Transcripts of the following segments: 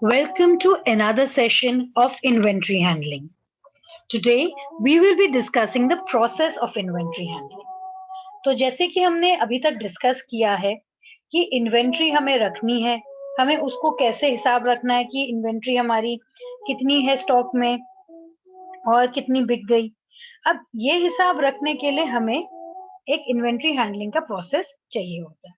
Welcome to another session of inventory handling. Today we will be discussing the process of inventory handling. तो जैसे कि हमने अभी तक डिस्कस किया है कि इन्वेंट्री हमें रखनी है, हमें उसको कैसे हिसाब रखना है कि इन्वेंट्री हमारी कितनी है स्टॉक में और कितनी बिक गई। अब ये हिसाब रखने के लिए हमें एक इन्वेंट्री हैंडलिंग का प्रोसेस चाहिए होता है।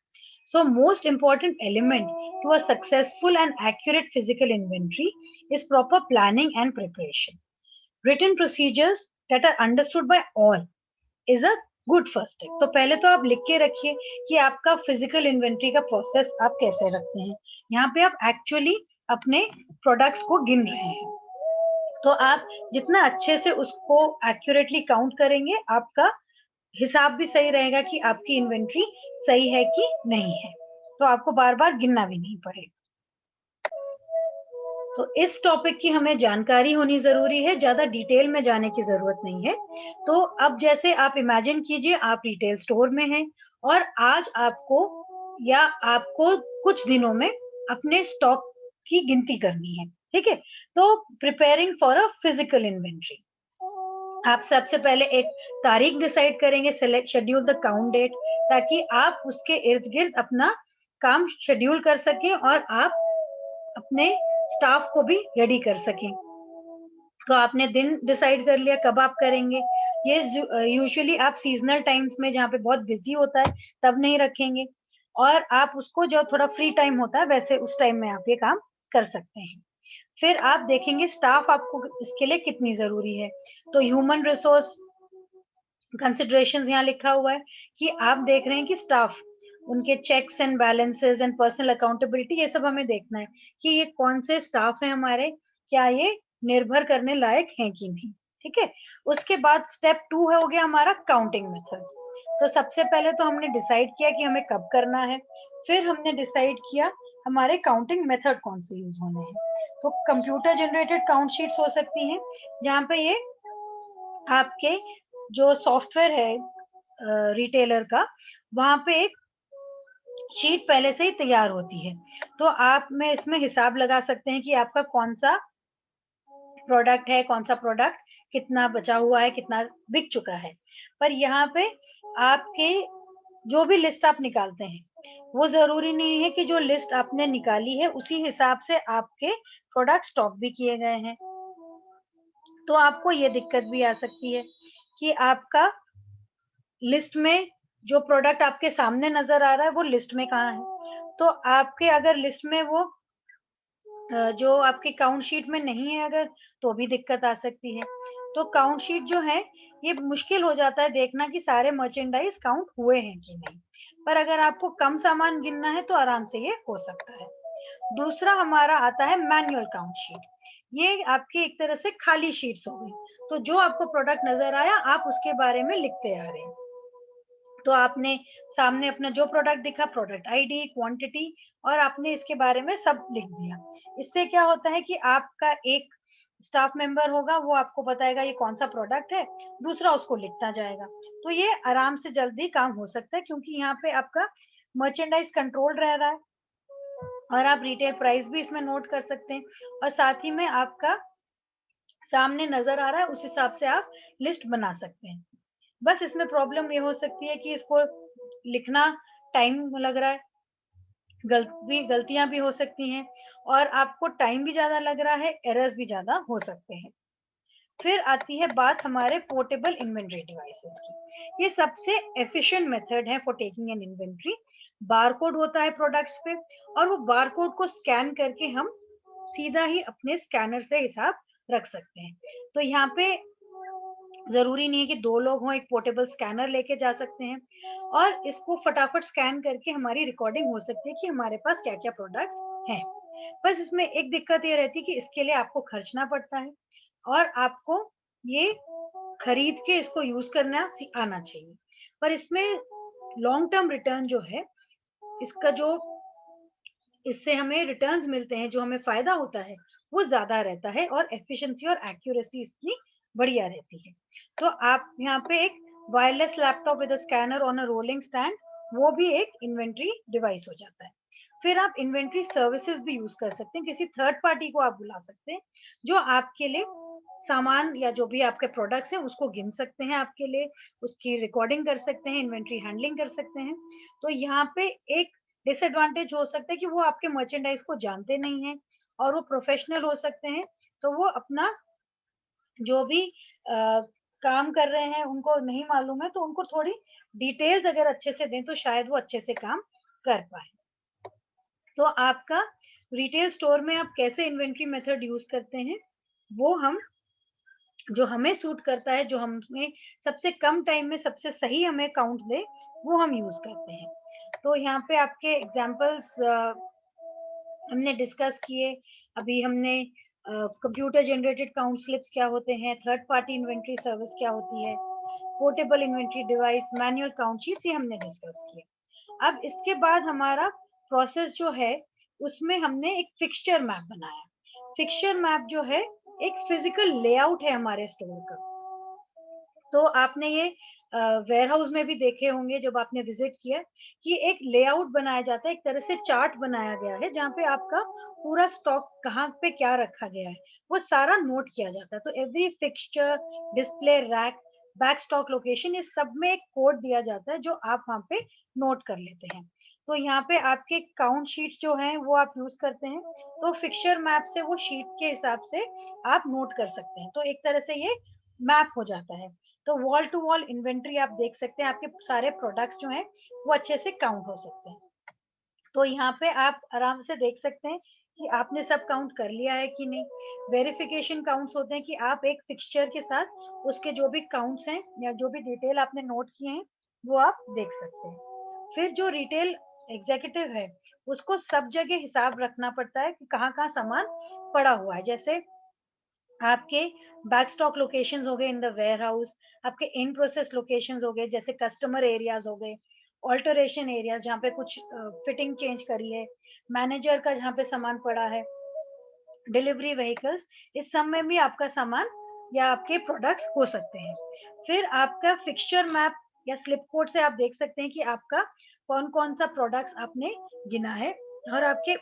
So most important element to a successful and accurate physical inventory is proper planning and preparation. Written procedures that are understood by all is a good first step. तो पहले तो आप लिख के रखिए कि आपका फिजिकल इन्वेंट्री का प्रोसेस आप कैसे रखते हैं। यहाँ पे आप एक्चुअली अपने प्रोडक्ट्स को गिन रहे हैं, तो आप जितना अच्छे से उसको एक्यूरेटली काउंट करेंगे, आपका हिसाब भी सही रहेगा कि आपकी इन्वेंट्री सही है कि नहीं है, तो आपको बार बार गिनना भी नहीं पड़ेगा। तो इस टॉपिक की हमें जानकारी होनी जरूरी है, ज्यादा डिटेल में जाने की जरूरत नहीं है। तो अब जैसे आप इमेजिन कीजिए आप रिटेल स्टोर में हैं और आज आपको कुछ दिनों में अपने स्टॉक की गिनती करनी है, ठीक है। तो preparing for a physical inventory, आप सबसे पहले एक तारीख डिसाइड करेंगे, select schedule the count date, ताकि आप उसके इर्द गिर्द अपना काम शेड्यूल कर सकें और आप अपने स्टाफ को भी रेडी कर सकें। तो आपने दिन डिसाइड कर लिया कब आप करेंगे। ये यूजुअली आप सीजनल टाइम्स में जहाँ पे बहुत बिजी होता है तब नहीं रखेंगे, और आप उसको जो थोड़ा फ्री टाइम होता है वैसे उस टाइम में आप ये काम कर सकते हैं। फिर आप देखेंगे स्टाफ आपको इसके लिए कितनी जरूरी है। तो ह्यूमन रिसोर्स कंसिडरेशंस यहाँ लिखा हुआ है कि आप देख रहे हैं कि स्टाफ, उनके checks and balances and personal accountability, ये सब हमें देखना है कि ये कौन से स्टाफ हैं हमारे, क्या ये निर्भर करने लायक हैं कि नहीं, ठीक है। उसके बाद स्टेप 2 हो गया हमारा काउंटिंग मेथड्स। तो सबसे पहले तो हमने डिसाइड किया कि हमें कब करना है, फिर हमने डिसाइड किया हमारे काउंटिंग मेथड कौन से यूज होने हैं। तो कंप्यूटर जनरेटेड काउंट शीट्स हो सकती हैं, जहाँ पे ये आपके जो सॉफ्टवेयर है रिटेलर का, वहां पे एक शीट पहले से ही तैयार होती है। तो आप में इसमें हिसाब लगा सकते हैं कि आपका कौन सा प्रोडक्ट है, कौन सा प्रोडक्ट कितना बचा हुआ है, कितना बिक चुका है। पर यहाँ पे आपके जो भी लिस्ट आप निकालते हैं, वो जरूरी नहीं है कि जो लिस्ट आपने निकाली है उसी हिसाब से आपके प्रोडक्ट स्टॉक भी किए गए हैं। तो आपको ये दिक्कत भी आ सकती है कि आपका लिस्ट में जो प्रोडक्ट आपके सामने नजर आ रहा है वो लिस्ट में कहाँ है। तो आपके अगर लिस्ट में वो जो आपके काउंट शीट में नहीं है अगर, तो भी दिक्कत आ सकती है। तो काउंट शीट जो है ये मुश्किल हो जाता है देखना कि सारे मर्चेंडाइज काउंट हुए हैं कि नहीं। पर अगर आपको कम सामान गिनना है तो आराम से ये हो सकता है। दूसरा हमारा आता है मैनुअल काउंट शीट। ये आपकी एक तरह से खाली शीट्स हो गई। तो जो आपको प्रोडक्ट नजर आया आप उसके बारे में लिखते आ रहे हैं। तो आपने सामने अपना जो प्रोडक्ट दिखा, प्रोडक्ट आईडी, क्वांटिटी, और आपने इसके बारे में सब लिख दिया। इससे क्या होता है कि आपका एक स्टाफ मेंबर होगा, वो आपको बताएगा ये कौन सा प्रोडक्ट है, दूसरा उसको लिखता जाएगा। तो ये आराम से जल्दी काम हो सकता है, क्योंकि यहाँ पे आपका मर्चेंडाइज कंट्रोल रह रहा है और आप रिटेल प्राइस भी इसमें नोट कर सकते हैं, और साथ ही में आपका सामने नजर आ रहा है उस हिसाब से आप लिस्ट बना सकते हैं। बस इसमें प्रॉब्लम ये हो सकती है कि इसको लिखना टाइम लग रहा है, गलतियां भी हो सकती हैं, और आपको टाइम भी ज्यादा लग रहा है, एरर्स भी ज्यादा हो सकते हैं। फिर आती है बात हमारे पोर्टेबल इन्वेंट्री डिवाइसेस की। ये सबसे एफिशिएंट मेथड है for taking an inventory. Barcode होता है प्रोडक्ट्स पे, और वो बारकोड को स्कैन करके हम सीधा ही अपने स्कैनर से हिसाब रख सकते हैं। तो यहाँ पे जरूरी नहीं है कि 2 लोग हों, एक पोर्टेबल स्कैनर लेके जा सकते हैं और इसको फटाफट स्कैन करके हमारी रिकॉर्डिंग हो सकती है कि हमारे पास क्या क्या प्रोडक्ट्स हैं। बस इसमें एक दिक्कत ये रहती है कि इसके लिए आपको खर्चना पड़ता है और आपको ये खरीद के इसको यूज करना आना चाहिए। पर इसमें लॉन्ग टर्म रिटर्न जो है, इसका जो इससे हमें रिटर्न्स मिलते हैं, जो हमें फायदा होता है, वो ज्यादा रहता है और एफिशिएंसी और एक्यूरेसी इसकी बढ़िया रहती है। तो आप यहाँ पे एक wireless laptop with a scanner on a rolling stand, वो भी एक इन्वेंट्री डिवाइस हो जाता है। फिर आप इन्वेंट्री सर्विसेज भी यूज कर सकते हैं, किसी थर्ड पार्टी को आप बुला सकते हैं जो आपके लिए सामान या जो भी आपके प्रोडक्ट्स हैं उसको गिन सकते हैं आपके लिए, उसकी रिकॉर्डिंग कर सकते हैं, इन्वेंट्री हैंडलिंग कर सकते हैं। तो यहाँ पे एक डिसएडवांटेज हो सकता है कि वो आपके मर्चेंडाइज को जानते नहीं हैं और वो प्रोफेशनल हो सकते हैं, तो वो अपना जो भी काम कर रहे हैं उनको नहीं मालूम है, तो उनको थोड़ी डिटेल्स अगर अच्छे से दें तो शायद वो अच्छे से काम कर पाए। तो आपका रिटेल स्टोर में आप कैसे इन्वेंट्री मेथड यूज करते हैं, वो हम जो हमें सूट करता है, जो हमें सबसे कम टाइम में सबसे सही हमें काउंट दे, वो हम यूज करते हैं। तो यहाँ पे आपके एग्जांपल्स हमने डिस्कस किए। अभी हमने कंप्यूटर जनरेटेड काउंट स्लिप्स क्या होते हैं, थर्ड पार्टी इन्वेंट्री सर्विस क्या होती है, portable inventory device, manual count sheets, ये हमने डिस्कस किए। अब इसके बाद हमारा प्रोसेस जो है उसमें हमने एक फिक्सचर मैप बनाया। फिक्सचर मैप जो है एक फिजिकल लेआउट है हमारे स्टोर का। तो आपने ये वेयर हाउस में भी देखे होंगे जब आपने विजिट किया कि एक लेआउट बनाया जाता है, एक तरह से चार्ट बनाया गया है जहाँ पे आपका पूरा स्टॉक कहाँ पे क्या रखा गया है वो सारा नोट किया जाता है। तो every fixture, display rack, back stock location, ये सब में एक कोड दिया जाता है जो आप वहाँ पे नोट कर लेते हैं। तो यहाँ पे आपके काउंट शीट जो हैं वो आप यूज करते हैं, तो फिक्सचर मैप से वो शीट के हिसाब से आप नोट कर सकते हैं। तो एक तरह से ये मैप हो जाता है। तो वॉल टू वॉल इन्वेंट्री आप देख सकते हैं, आपके सारे प्रोडक्ट्स जो हैं वो अच्छे से काउंट हो सकते हैं। तो यहाँ पे आप आराम से देख सकते हैं कि आपने सब काउंट कर लिया है कि नहीं। वेरिफिकेशन काउंट्स होते हैं कि आप एक फिक्सचर के साथ उसके जो भी काउंट्स हैं या जो भी डिटेल आपने नोट किए हैं वो आप देख सकते हैं। फिर जो रिटेल एग्जीक्यूटिव है उसको सब जगह हिसाब रखना पड़ता है कि कहाँ कहाँ सामान पड़ा हुआ है। जैसे आपके बैक स्टॉक लोकेशंस हो गए इन द वेयर हाउस, आपके इन प्रोसेस लोकेशंस हो गए जैसे कस्टमर एरियाज हो गए, ऑल्टरेशन एरियाज जहाँ पे कुछ फिटिंग चेंज करी है, मैनेजर का जहाँ पे सामान पड़ा है, डिलीवरी व्हीकल्स, इस सब में भी आपका सामान या आपके प्रोडक्ट्स हो सकते हैं। फिर आपका फिक्सचर मैप या स्लिप कोड से आप देख सकते हैं कि आपका कौन कौन सा प्रोडक्ट्स आपने गिना है। और आपके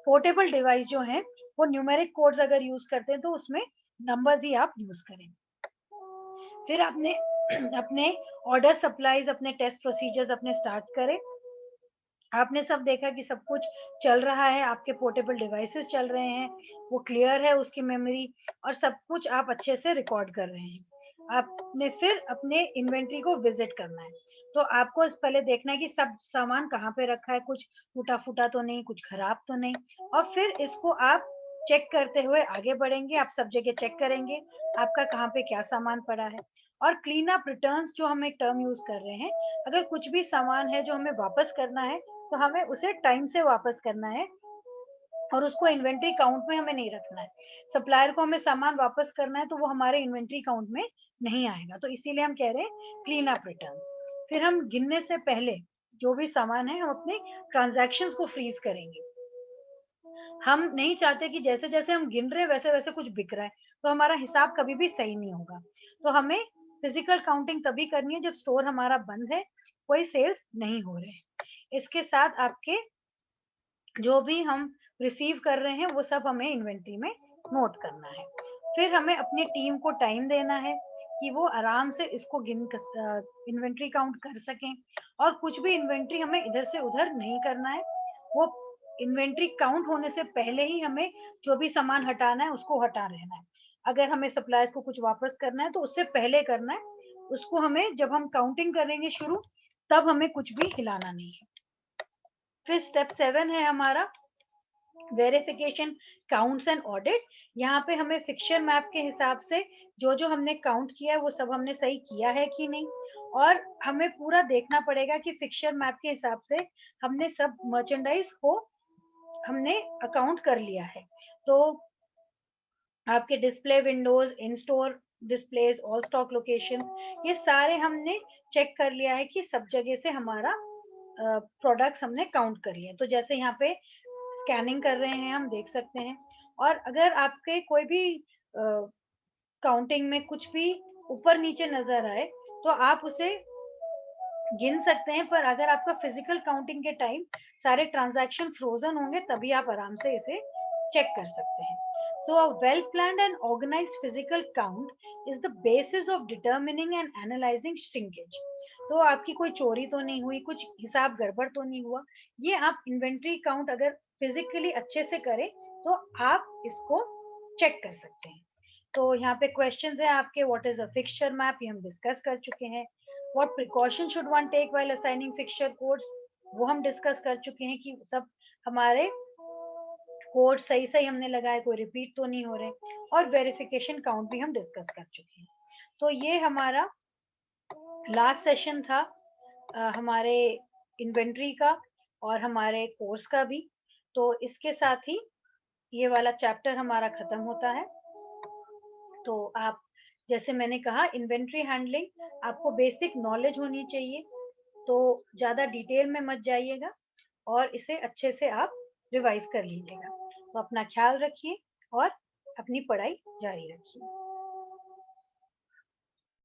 पोर्टेबल डिवाइस जो हैं वो न्यूमेरिक कोड्स अगर यूज करते हैं तो उसमें नंबर्स ही आप यूज करें। फिर आपने अपने ऑर्डर सप्लाईज, अपने टेस्ट प्रोसीजर्स अपने स्टार्ट करें। आपने सब देखा कि सब कुछ चल रहा है, आपके पोर्टेबल डिवाइसेस चल रहे हैं, वो क्लियर है उसकी मेमोरी, और सब कुछ आप अच्छे से रिकॉर्ड कर रहे हैं। आपने फिर अपने इन्वेंट्री को विजिट करना है। तो आपको इस पहले देखना है कि सब सामान कहाँ पे रखा है, कुछ टूटा-फूटा तो नहीं, कुछ खराब तो नहीं, और फिर इसको आप चेक करते हुए आगे बढ़ेंगे। आप सब जगह चेक करेंगे, आपका कहाँ पे क्या सामान पड़ा है। और क्लीन अप रिटर्न्स जो हम एक टर्म यूज़ कर रहे हैं, अगर कुछ भी सामान है जो हमें वापस करना है तो हमें उसे टाइम से वापस करना है और उसको इन्वेंट्री काउंट में हमें नहीं रखना है। सप्लायर को हमें सामान वापस करना है तो वो हमारे इन्वेंट्री काउंट में नहीं आएगा। तो इसीलिए हम कह रहे हैं क्लीन अप रिटर्न्स। फिर हम गिनने से पहले जो भी सामान है हम अपने ट्रांजैक्शंस को फ्रीज करेंगे। हम नहीं चाहते कि जैसे-जैसे हम गिन रहे हैं वैसे-वैसे कुछ बिक रहा है, तो हमारा हिसाब कभी भी सही नहीं होगा। तो हमें फिजिकल काउंटिंग तभी करनी है जब स्टोर हमारा बंद है, कोई सेल्स नहीं हो रहे हैं। इसके साथ आपके जो भी हम रिसीव कर रहे हैं वो सब हमें इन्वेंटरी में नोट करना है। फिर हमें अपनी टीम को टाइम देना है कि वो आराम से इसको इन्वेंटरी काउंट कर सकें, और कुछ भी इन्वेंटरी हमें इधर से उधर नहीं करना है। वो इन्वेंटरी काउंट होने से पहले ही हमें जो भी सामान हटाना है उसको हटा लेना है। अगर हमें सप्लायर्स को कुछ वापस करना है तो उससे पहले करना है। उसको हमें जब हम काउंटिंग करेंगे शुरू, तब हमें कुछ भी हिलाना नहीं है। फिर स्टेप 7 है हमारा वेरिफिकेशन, काउंट्स एंड ऑडिट। यहाँ पे हमें फिक्सचर मैप के हिसाब से जो जो हमने काउंट किया है वो सब हमने सही किया है कि नहीं, और हमें पूरा देखना पड़ेगा कि फिक्सचर मैप के हिसाब से हमने सब मर्चेंडाइज को हमने अकाउंट कर लिया है। तो आपके डिस्प्ले विंडोज, इन store displace, all stock locations, ये सारे हमने चेक कर लिया है कि सब जगह से हमारा प्रोडक्ट्स हमने काउंट कर लिए। तो जैसे यहाँ पे स्कैनिंग कर रहे हैं हम देख सकते हैं। और अगर आपके कोई भी काउंटिंग में कुछ भी ऊपर नीचे नजर आए तो आप उसे गिन सकते हैं, पर अगर आपका फिजिकल काउंटिंग के टाइम सारे ट्रांजैक्शन फ्रोजन होंगे तभी आप आराम से इसे चेक कर सकते हैं। So a well planned and organised physical count is the basis of determining and analysing shrinkage. तो आपकी कोई चोरी तो नहीं हुई, कुछ हिसाब गड़बड़ तो नहीं हुआ, ये आप इन्वेंट्री काउंट अगर फिजिकली अच्छे से करें तो आप इसको चेक कर सकते हैं। तो यहाँ पे क्वेश्चंस है आपके, what is a fixture map, ये हम डिस्कस कर चुके हैं। What precaution should one take while assigning fixture codes, वो हम डिस्कस कर चुके हैं कि सब हमारे कोड सही सही हमने लगाए, कोई रिपीट तो नहीं हो रहे। और वेरिफिकेशन काउंट भी हम डिस्कस कर चुके हैं। तो ये हमारा लास्ट सेशन था हमारे इन्वेंट्री का और हमारे कोर्स का भी। तो इसके साथ ही ये वाला चैप्टर हमारा खत्म होता है। तो आप, जैसे मैंने कहा, इन्वेंट्री हैंडलिंग आपको बेसिक नॉलेज होनी चाहिए, तो ज़्यादा डिटेल में मत जाइएगा और इसे अच्छे से आप रिवाइज कर लीजिएगा। तो अपना ख्याल रखिए और अपनी पढ़ाई जारी रखिए।